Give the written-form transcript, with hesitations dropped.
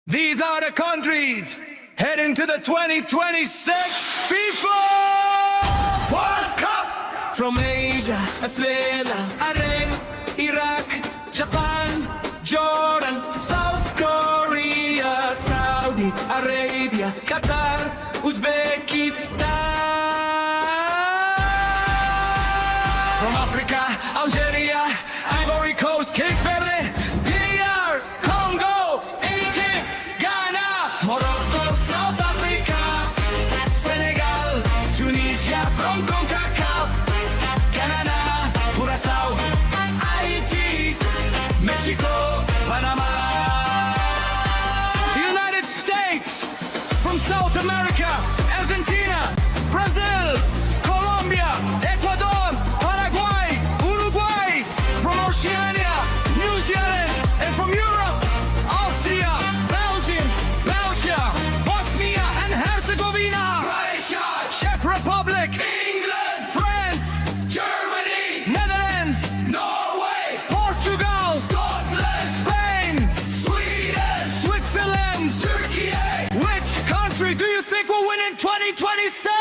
These are the countries heading to the 2026 FIFA World Cup. From Asia, Australia, Iran, Iraq, Japan, Jordan, South Korea, Saudi Arabia, Qatar, Uzbekistan. From Africa, Algeria, Ivory Coast, Cape Verde, DR, Congo, Egypt, Ghana, Morocco, South Africa, Senegal, Tunisia, from CONCACAF, Canada, Curaçao, Haiti, Mexico, Panama. The United States, from South America, Argentina, Brazil, Colombia, Ecuador, Paraguay, Uruguay, from Oceania, New Zealand, and from Europe, Austria, Belgium, Belgium, Bosnia and Herzegovina, Croatia, Czech Republic, England, France, Germany, Netherlands, Norway, Portugal, Scotland, Spain, Sweden, Switzerland. Turkey. Which country do you think will win in 2026?